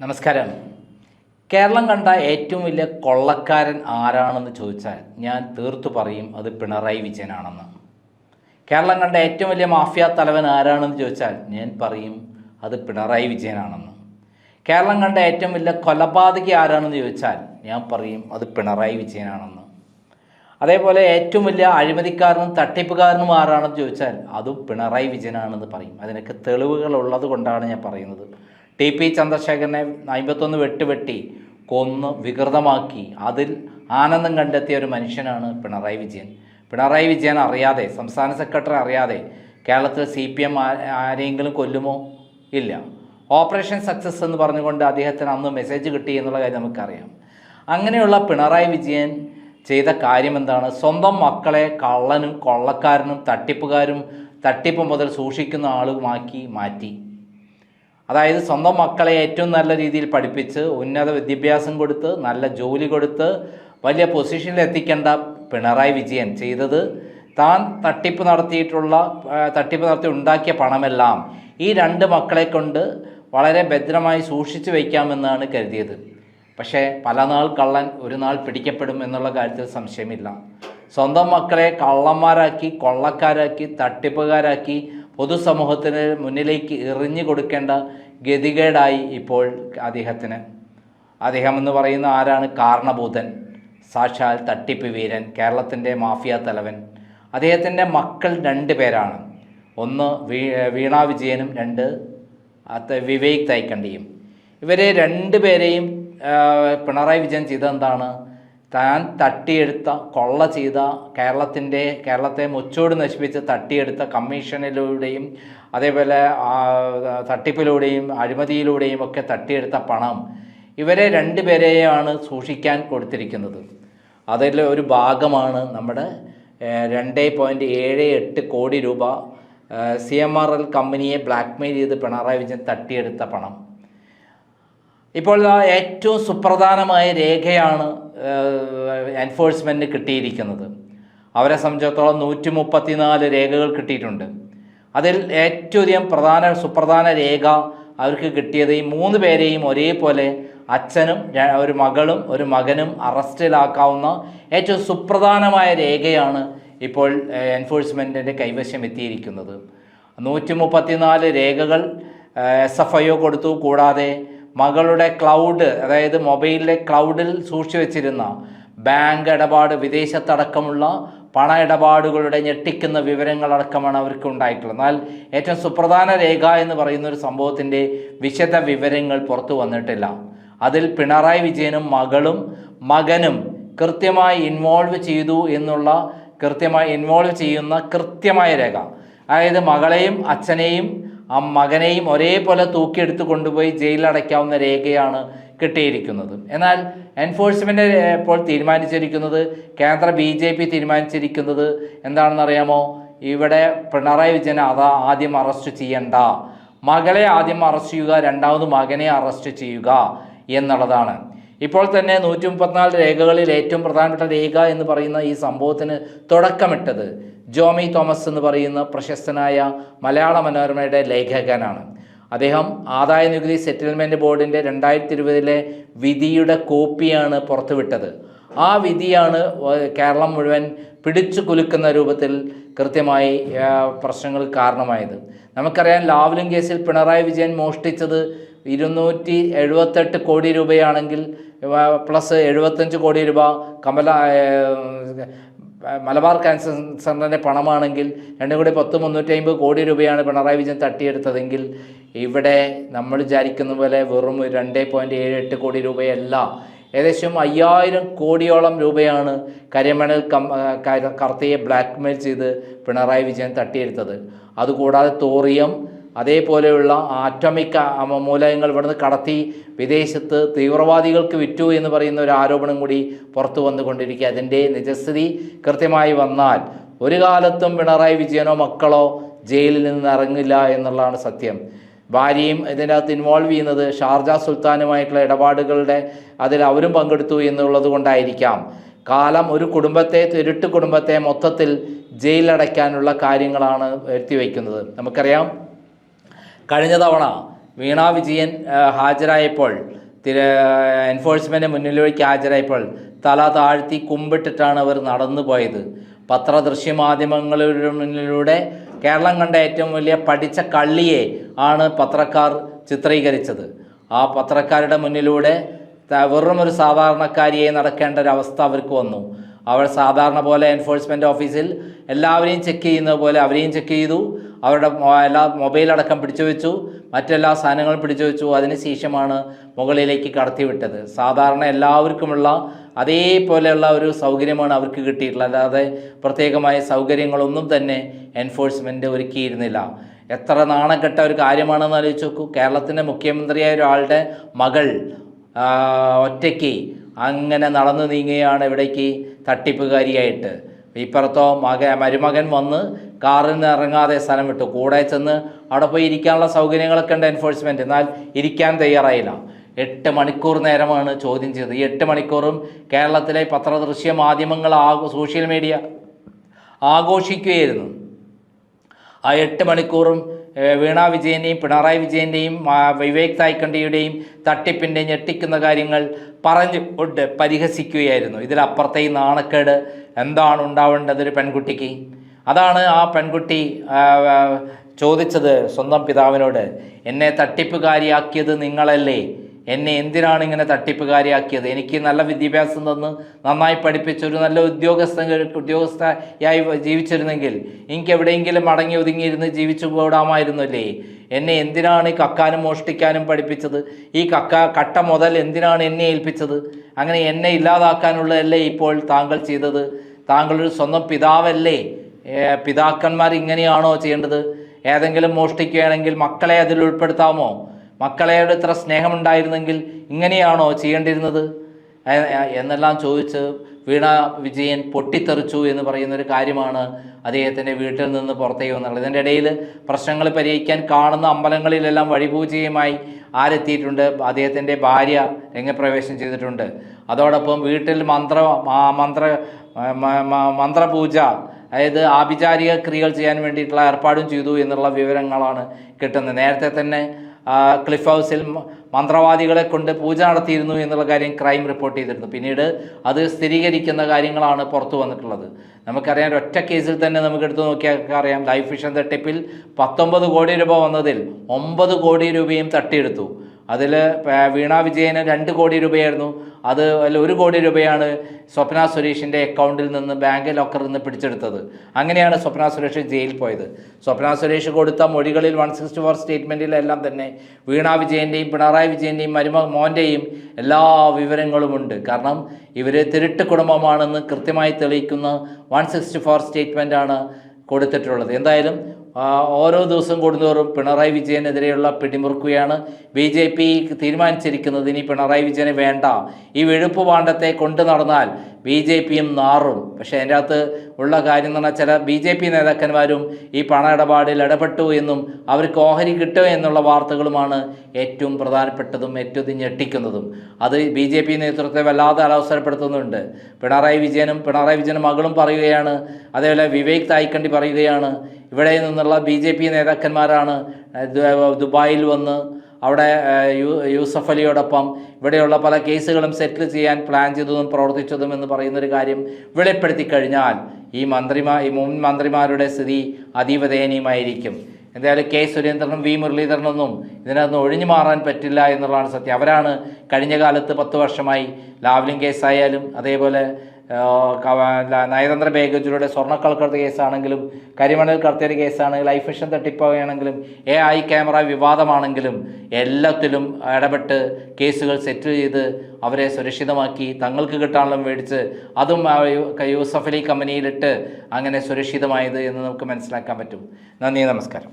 നമസ്കാരം. കേരളം കണ്ട ഏറ്റവും വലിയ കൊള്ളക്കാരൻ ആരാണെന്ന് ചോദിച്ചാൽ ഞാൻ തീർത്തു പറയും അത് പിണറായി വിജയനാണെന്ന്. കേരളം കണ്ട ഏറ്റവും വലിയ മാഫിയ തലവൻ ആരാണെന്ന് ചോദിച്ചാൽ ഞാൻ പറയും അത് പിണറായി വിജയനാണെന്ന്. കേരളം കണ്ട ഏറ്റവും വലിയ കൊലപാതകി ആരാണെന്ന് ചോദിച്ചാൽ ഞാൻ പറയും അത് പിണറായി വിജയനാണെന്ന്. അതേപോലെ ഏറ്റവും വലിയ അഴിമതിക്കാരനും തട്ടിപ്പുകാരനും ആരാണെന്ന് ചോദിച്ചാൽ അതും പിണറായി വിജയനാണെന്ന് പറയും. അതിനൊക്കെ തെളിവുകൾ ഉള്ളത് കൊണ്ടാണ് ഞാൻ പറയുന്നത്. ടി.പി. ചന്ദ്രശേഖരനെ 51 വെട്ടുവെട്ടി കൊന്ന് വികൃതമാക്കി അതിൽ ആനന്ദം കണ്ടെത്തിയ ഒരു മനുഷ്യനാണ് പിണറായി വിജയൻ. പിണറായി വിജയൻ അറിയാതെ, സംസ്ഥാന സെക്രട്ടറി അറിയാതെ കേരളത്തിൽ CPM ആരെങ്കിലും കൊല്ലുമോ? ഇല്ല. ഓപ്പറേഷൻ സക്സസ് എന്ന് പറഞ്ഞുകൊണ്ട് അദ്ദേഹത്തിന് അന്ന് മെസ്സേജ് കിട്ടി എന്നുള്ള കാര്യം നമുക്കറിയാം. അങ്ങനെയുള്ള പിണറായി വിജയൻ ചെയ്ത കാര്യം എന്താണ്? സ്വന്തം മക്കളെ കള്ളനും കൊള്ളക്കാരനും തട്ടിപ്പുകാരും തട്ടിപ്പ് മുതൽ സൂക്ഷിക്കുന്ന ആളുമാക്കി മാറ്റി. അതായത് സ്വന്തം മക്കളെ ഏറ്റവും നല്ല രീതിയിൽ പഠിപ്പിച്ച് ഉന്നത വിദ്യാഭ്യാസം കൊടുത്ത് നല്ല ജോലി കൊടുത്ത് വലിയ പൊസിഷനിൽ എത്തിക്കേണ്ട പിണറായി വിജയൻ ചെയ്തത് താൻ തട്ടിപ്പ് നടത്തി ഉണ്ടാക്കിയ പണമെല്ലാം ഈ 2 മക്കളെ കൊണ്ട് വളരെ ഭദ്രമായി സൂക്ഷിച്ചു വയ്ക്കാമെന്നാണ് കരുതിയത്. പക്ഷേ പല നാൾ കള്ളൻ ഒരു നാൾ പിടിക്കപ്പെടും എന്നുള്ള കാര്യത്തിൽ സംശയമില്ല. സ്വന്തം മക്കളെ കള്ളന്മാരാക്കി, കൊള്ളക്കാരാക്കി, തട്ടിപ്പുകാരാക്കി പൊതുസമൂഹത്തിന് മുന്നിലേക്ക് എറിഞ്ഞു കൊടുക്കേണ്ട ഗതികേടായി ഇപ്പോൾ അദ്ദേഹത്തിന്. അദ്ദേഹം എന്ന് പറയുന്ന ആരാണ്? കാരണഭൂതൻ, സാക്ഷാൽ തട്ടിപ്പ് വീരൻ, കേരളത്തിൻ്റെ മാഫിയ തലവൻ. അദ്ദേഹത്തിൻ്റെ മക്കൾ 2 പേരാണ്. ഒന്ന് വീണ വിജയനും 2 വിവേക് തൈക്കണ്ടിയും. ഇവരെ 2 പേരെയും പിണറായി വിജയൻ ചെയ്തെന്താണ്? താൻ തട്ടിയെടുത്ത, കൊള്ള ചെയ്ത, കേരളത്തെ മുച്ചോട് നശിപ്പിച്ച് തട്ടിയെടുത്ത കമ്മീഷനിലൂടെയും അതേപോലെ തട്ടിപ്പിലൂടെയും അഴിമതിയിലൂടെയും ഒക്കെ തട്ടിയെടുത്ത പണം ഇവരെ 2 പേരെയാണ് സൂക്ഷിക്കാൻ കൊടുത്തിരിക്കുന്നത്. അതിൽ ഒരു ഭാഗമാണ് നമ്മുടെ 2.78 കോടി രൂപ CMRL കമ്പനിയെ ബ്ലാക്ക്മെയിൽ ചെയ്ത് പിണറായി വിജയൻ തട്ടിയെടുത്ത പണം. ഇപ്പോൾ ഏറ്റവും സുപ്രധാനമായ രേഖയാണ് എൻഫോഴ്സ്മെൻറ്റിന് കിട്ടിയിരിക്കുന്നത്. അവരെ സംബന്ധിച്ചിടത്തോളം 134 രേഖകൾ കിട്ടിയിട്ടുണ്ട്. അതിൽ ഏറ്റവും സുപ്രധാന രേഖ അവർക്ക് കിട്ടിയത് ഈ 3 പേരെയും ഒരേപോലെ അച്ഛനും ഒരു മകളും ഒരു മകനും അറസ്റ്റിലാക്കാവുന്ന ഏറ്റവും സുപ്രധാനമായ രേഖയാണ് ഇപ്പോൾ എൻഫോഴ്സ്മെൻറ്റിൻ്റെ കൈവശം എത്തിയിരിക്കുന്നത്. 134 രേഖകൾ SFIO കൊടുത്തു. കൂടാതെ മകളുടെ ക്ലൗഡ്, അതായത് മൊബൈലിലെ ക്ലൗഡിൽ സൂക്ഷിച്ചു വെച്ചിരുന്ന ബാങ്ക് ഇടപാട്, വിദേശത്തടക്കമുള്ള പണ ഇടപാടുകളുടെ ഞെട്ടിക്കുന്ന വിവരങ്ങളടക്കമാണ് അവർക്ക് ഉണ്ടായിട്ടുള്ളത്. എന്നാൽ ഏറ്റവും സുപ്രധാന രേഖ എന്ന് പറയുന്ന ഒരു സംഭവത്തിൻ്റെ വിശദ വിവരങ്ങൾ പുറത്തു വന്നിട്ടില്ല. അതിൽ പിണറായി വിജയനും മകളും മകനും കൃത്യമായി ഇൻവോൾവ് ചെയ്യുന്ന കൃത്യമായ രേഖ, അതായത് മകളെയും അച്ഛനെയും മകനെയും ഒരേപോലെ തൂക്കിയെടുത്ത് കൊണ്ടുപോയി ജയിലിലടയ്ക്കാവുന്ന രേഖയാണ് കിട്ടിയിരിക്കുന്നത്. എന്നാൽ എൻഫോഴ്സ്മെൻ്റ് ഇപ്പോൾ തീരുമാനിച്ചിരിക്കുന്നത്, കേന്ദ്ര BJP തീരുമാനിച്ചിരിക്കുന്നത് എന്താണെന്നറിയാമോ? ഇവിടെ പിണറായി വിജയനെ ആദ്യം അറസ്റ്റ് ചെയ്യണ്ട, മകളെ ആദ്യം അറസ്റ്റ് ചെയ്യുക, രണ്ടാമത് മകനെ അറസ്റ്റ് ചെയ്യുക എന്നുള്ളതാണ്. ഇപ്പോൾ തന്നെ 134 രേഖകളിൽ ഏറ്റവും പ്രധാനപ്പെട്ട രേഖ എന്ന് പറയുന്ന ഈ സംഭവത്തിന് തുടക്കമിട്ടത് ജോമി തോമസ് എന്ന് പറയുന്ന പ്രശസ്തനായ മലയാള മനോരമയുടെ ലേഖകനാണ്. അദ്ദേഹം ആദായ നികുതി സെറ്റിൽമെൻറ്റ് ബോർഡിൻ്റെ 2020 വിധിയുടെ കോപ്പിയാണ് പുറത്തുവിട്ടത്. ആ വിധിയാണ് കേരളം മുഴുവൻ പിടിച്ചു കുലുക്കുന്ന രൂപത്തിൽ കൃത്യമായി പ്രശ്നങ്ങൾ കാരണമായത്. നമുക്കറിയാം, ലാവ്ലിൻ കേസിൽ പിണറായി വിജയൻ മോഷ്ടിച്ചത് 278 കോടി രൂപയാണെങ്കിൽ പ്ലസ് 75 കോടി രൂപ മലബാർ ക്യാൻസർ സെൻ്ററിൻ്റെ പണമാണെങ്കിൽ രണ്ടും കൂടി 350 കോടി രൂപയാണ് പിണറായി വിജയൻ തട്ടിയെടുത്തതെങ്കിൽ ഇവിടെ നമ്മൾ വിചാരിക്കുന്ന പോലെ വെറും 2.78 കോടി രൂപയല്ല, ഏകദേശം 5000 കോടിയോളം രൂപയാണ് കരിമണൽ കർത്തയെ ബ്ലാക്ക്മെയിൽ ചെയ്ത് പിണറായി വിജയൻ തട്ടിയെടുത്തത്. അതുകൂടാതെ തോറിയം, അതേപോലെയുള്ള ആറ്റോമിക് മൂലകങ്ങൾ ഇവിടുന്ന് കടത്തി വിദേശത്ത് തീവ്രവാദികൾക്ക് വിറ്റു എന്ന് പറയുന്ന ഒരു ആരോപണം കൂടി പുറത്തു വന്നുകൊണ്ടിരിക്കുക. അതിൻ്റെ നിജസ്ഥിതി കൃത്യമായി വന്നാൽ ഒരു കാലത്തും പിണറായി വിജയനോ മക്കളോ ജയിലിൽ നിന്ന് ഇറങ്ങില്ല എന്നുള്ളതാണ് സത്യം. ഭാര്യയും ഇതിനകത്ത് ഇൻവോൾവ് ചെയ്യുന്നത് ഷാർജ സുൽത്താനുമായിട്ടുള്ള ഇടപാടുകളുടെ അതിൽ അവരും പങ്കെടുത്തു എന്നുള്ളത് കൊണ്ടായിരിക്കാം കാലം ഒരു കുടുംബത്തെ, ഇരുട്ട് കുടുംബത്തെ മൊത്തത്തിൽ ജയിലിലടയ്ക്കാനുള്ള കാര്യങ്ങളാണ് വരുത്തി വയ്ക്കുന്നത്. നമുക്കറിയാം, കഴിഞ്ഞ തവണ വീണ വിജയൻ ഹാജരായപ്പോൾ എൻഫോഴ്സ്മെൻറ്റ് മുന്നിലേക്ക് ഹാജരായപ്പോൾ തല താഴ്ത്തി കുമ്പിട്ടിട്ടാണ് അവർ നടന്നു പോയത്. ദൃശ്യമാധ്യമങ്ങളുടെ മുന്നിലൂടെ കേരളം കണ്ട ഏറ്റവും വലിയ പഠിച്ച കള്ളിയെ ആണ് പത്രക്കാർ ചിത്രീകരിച്ചത്. ആ പത്രക്കാരുടെ മുന്നിലൂടെ വെറും ഒരു സാധാരണക്കാരിയെ നടക്കേണ്ട ഒരു അവസ്ഥ അവർക്ക് വന്നു. അവർ സാധാരണ പോലെ എൻഫോഴ്സ്മെൻറ്റ് ഓഫീസിൽ എല്ലാവരെയും ചെക്ക് ചെയ്യുന്നത് പോലെ അവരെയും ചെക്ക് ചെയ്തു. അവരുടെ എല്ലാ മൊബൈലടക്കം പിടിച്ചു വെച്ചു, മറ്റെല്ലാ സാധനങ്ങളും പിടിച്ചു വെച്ചു. അതിനുശേഷമാണ് മുകളിലേക്ക് കടത്തിവിട്ടത്. സാധാരണ എല്ലാവർക്കുമുള്ള അതേപോലെയുള്ള ഒരു സൗകര്യമാണ് അവർക്ക് കിട്ടിയിട്ടുള്ളത്. അല്ലാതെ പ്രത്യേകമായ സൗകര്യങ്ങളൊന്നും തന്നെ എൻഫോഴ്സ്മെൻറ്റ് ഒരുക്കിയിരുന്നില്ല. എത്ര നാണക്കെട്ട ഒരു കാര്യമാണെന്ന് ആലോചിച്ച് നോക്കൂ. കേരളത്തിൻ്റെ മുഖ്യമന്ത്രിയായ ഒരാളുടെ മകൾ ഒറ്റയ്ക്ക് അങ്ങനെ നടന്നു നീങ്ങുകയാണ് ഇവിടേക്ക് തട്ടിപ്പുകാരിയായിട്ട്. ഇപ്പുറത്തോ മരുമകൻ വന്ന് കാറിൽ നിന്ന് ഇറങ്ങാതെ സ്ഥലം വിട്ടു. കൂടെ ചെന്ന് അവിടെ പോയി ഇരിക്കാനുള്ള സൗകര്യങ്ങളൊക്കെ ഉണ്ട് എൻഫോഴ്സ്മെൻറ്റ്, എന്നാൽ ഇരിക്കാൻ തയ്യാറായില്ല. 8 മണിക്കൂർ നേരമാണ് ചോദ്യം ചെയ്തത്. ഈ 8 മണിക്കൂറും കേരളത്തിലെ ദൃശ്യ മാധ്യമങ്ങൾ സോഷ്യൽ മീഡിയ ആഘോഷിക്കുകയായിരുന്നു. ആ 8 മണിക്കൂറും വീണ വിജയൻ്റെയും പിണറായി വിജയൻ്റെയും വിവേക് തായ്ക്കണ്ടിയുടെയും തട്ടിപ്പിൻ്റെ ഞെട്ടിക്കുന്ന കാര്യങ്ങൾ പറഞ്ഞുകൊണ്ട് പരിഹസിക്കുകയായിരുന്നു. ഇതിലപ്പുറത്തെ ഈ നാണക്കേട് എന്താണ് ഉണ്ടാവേണ്ടത് ഒരു പെൺകുട്ടിക്ക്? അതാണ് ആ പെൺകുട്ടി ചോദിച്ചത് സ്വന്തം പിതാവിനോട്. എന്നെ തട്ടിപ്പുകാരിയാക്കിയത് നിങ്ങളല്ലേ? എന്നെ എന്തിനാണ് ഇങ്ങനെ തട്ടിപ്പുകാരിയാക്കിയത്? എനിക്ക് നല്ല വിദ്യാഭ്യാസം തന്ന് നന്നായി പഠിപ്പിച്ചൊരു നല്ല ഉദ്യോഗസ്ഥയായി ജീവിച്ചിരുന്നെങ്കിൽ എനിക്ക് എവിടെയെങ്കിലും മടങ്ങി ഒതുങ്ങിയിരുന്ന് ജീവിച്ചു കൂടാമായിരുന്നല്ലേ? എന്നെ എന്തിനാണ് ഈ കക്കാനും മോഷ്ടിക്കാനും പഠിപ്പിച്ചത്? ഈ കട്ട മുതൽ എന്തിനാണ് എന്നെ ഏൽപ്പിച്ചത്? അങ്ങനെ എന്നെ ഇല്ലാതാക്കാനുള്ളതല്ലേ ഇപ്പോൾ താങ്കൾ ചെയ്തത്? താങ്കളൊരു സ്വന്തം പിതാവല്ലേ? പിതാക്കന്മാർ ഇങ്ങനെയാണോ ചെയ്യേണ്ടത്? ഏതെങ്കിലും മോഷ്ടിക്കുകയാണെങ്കിൽ മക്കളെ അതിൽ ഉൾപ്പെടുത്താമോ? മക്കളെയോട് ഇത്ര സ്നേഹമുണ്ടായിരുന്നെങ്കിൽ ഇങ്ങനെയാണോ ചെയ്യേണ്ടിയിരുന്നത് എന്നെല്ലാം ചോദിച്ച് വീണ വിജയൻ പൊട്ടിത്തെറിച്ചു എന്ന് പറയുന്നൊരു കാര്യമാണ് അദ്ദേഹത്തിൻ്റെ വീട്ടിൽ നിന്ന് പുറത്തേക്ക് വന്നുള്ളത്. ഇതിൻ്റെ ഇടയിൽ പ്രശ്നങ്ങൾ പരിഹരിക്കാൻ കാണുന്ന അമ്പലങ്ങളിലെല്ലാം വഴിപൂജയുമായി ആരെത്തിയിട്ടുണ്ട്? അദ്ദേഹത്തിൻ്റെ ഭാര്യ രംഗപ്രവേശം ചെയ്തിട്ടുണ്ട്. അതോടൊപ്പം വീട്ടിൽ മന്ത്രപൂജ, അതായത് ആഭിചാരിക ക്രിയകൾ ചെയ്യാൻ വേണ്ടിയിട്ടുള്ള ഏർപ്പാടും ചെയ്തു എന്നുള്ള വിവരങ്ങളാണ് കിട്ടുന്നത്. നേരത്തെ തന്നെ ക്ലിഫ് ഹൗസിൽ മന്ത്രവാദികളെ കൊണ്ട് പൂജ നടത്തിയിരുന്നു എന്നുള്ള കാര്യം ക്രൈം റിപ്പോർട്ട് ചെയ്തിരുന്നു. പിന്നീട് അത് സ്ഥിരീകരിക്കുന്ന കാര്യങ്ങളാണ് പുറത്തു വന്നിട്ടുള്ളത്. നമുക്കറിയാം, ഒറ്റ കേസിൽ തന്നെ നമുക്ക് എടുത്തു നോക്കിയാൽ അറിയാം, ലൈഫ് മിഷൻ തട്ടിപ്പിൽ 19 കോടി രൂപ വന്നതിൽ 9 കോടി രൂപയും തട്ടിയെടുത്തു. അതിൽ വീണ വിജയന് 2 കോടി രൂപയായിരുന്നു. അത് 1 കോടി രൂപയാണ് സ്വപ്ന സുരേഷിൻ്റെ അക്കൗണ്ടിൽ നിന്ന് ബാങ്ക് ലോക്കറിൽ നിന്ന് പിടിച്ചെടുത്തത്. അങ്ങനെയാണ് സ്വപ്ന സുരേഷ് ജയിലിൽ പോയത്. സ്വപ്ന സുരേഷ് കൊടുത്ത മൊഴികളിൽ 164 സ്റ്റേറ്റ്മെൻറ്റിലെല്ലാം തന്നെ വീണ വിജയൻ്റെയും പിണറായി വിജയൻ്റെയും മോൻ്റെയും എല്ലാ വിവരങ്ങളുമുണ്ട്. കാരണം ഇവർ തിരുട്ട് കുടുംബമാണെന്ന് കൃത്യമായി തെളിയിക്കുന്ന 164 സ്റ്റേറ്റ്മെൻറ്റാണ് കൊടുത്തിട്ടുള്ളത്. എന്തായാലും ഓരോ ദിവസം കൂടുന്തോറും പിണറായി വിജയനെതിരെയുള്ള പിടിമുറുക്കുകയാണ്. BJP തീരുമാനിച്ചിരിക്കുന്നത് ഇനി പിണറായി വിജയനെ വേണ്ട, ഈ വെഴുപ്പ് പാണ്ഡത്തെ കൊണ്ടു നടന്നാൽ BJPയും നാറും. പക്ഷേ അതിൻ്റെ അകത്ത് ഉള്ള കാര്യം എന്ന് പറഞ്ഞാൽ ചില BJP നേതാക്കന്മാരും ഈ പണ ഇടപാടിൽ ഇടപെട്ടു എന്നും അവർക്ക് ഓഹരി കിട്ടുക എന്നുള്ള വാർത്തകളുമാണ് ഏറ്റവും പ്രധാനപ്പെട്ടതും ഏറ്റവും ഞെട്ടിക്കുന്നതും. അത് BJP നേതൃത്വത്തെ വല്ലാതെ അലവസരപ്പെടുത്തുന്നുണ്ട്. പിണറായി വിജയനും മകളും പറയുകയാണ്, അതേപോലെ വിവേക് തായ്ക്കണ്ടി പറയുകയാണ്, ഇവിടെ നിന്നുള്ള BJP നേതാക്കന്മാരാണ് ദുബായിൽ വന്ന് അവിടെ യൂസഫ് അലിയോടൊപ്പം ഇവിടെയുള്ള പല കേസുകളും സെറ്റിൽ ചെയ്യാൻ പ്ലാൻ ചെയ്തതും പ്രവർത്തിച്ചതും എന്ന് പറയുന്നൊരു കാര്യം വെളിപ്പെടുത്തി കഴിഞ്ഞാൽ ഈ മുൻ മന്ത്രിമാരുടെ സ്ഥിതി അതീവ ദയനീയമായിരിക്കും. എന്തായാലും K. സുരേന്ദ്രനും V. മുരളീധരനൊന്നും ഇതിനകത്ത് ഒഴിഞ്ഞു മാറാൻ പറ്റില്ല എന്നുള്ളതാണ് സത്യം. അവരാണ് കഴിഞ്ഞ കാലത്ത് 10 വർഷമായി ലാവ്ലിൻ കേസായാലും അതേപോലെ നയതന്ത്ര ബാഗേജിലൂടെ സ്വർണ്ണക്കള്ളക്കടത്ത് കേസാണെങ്കിലും കരിമണൽ കടത്തിയ കേസാണെങ്കിലും ലൈഫ് മിഷൻ തട്ടിപ്പാണെങ്കിലും AI ക്യാമറ വിവാദമാണെങ്കിലും എല്ലാത്തിലും ഇടപെട്ട് കേസുകൾ സെറ്റിൽ ചെയ്ത് അവരെ സുരക്ഷിതമാക്കി തങ്ങൾക്ക് കിട്ടാനുള്ള മേടിച്ച് അതും യൂസഫ് അലി കമ്പനിയിലിട്ട് അങ്ങനെ സുരക്ഷിതമായത് എന്ന് നമുക്ക് മനസ്സിലാക്കാൻ പറ്റും. നന്ദി, നമസ്കാരം.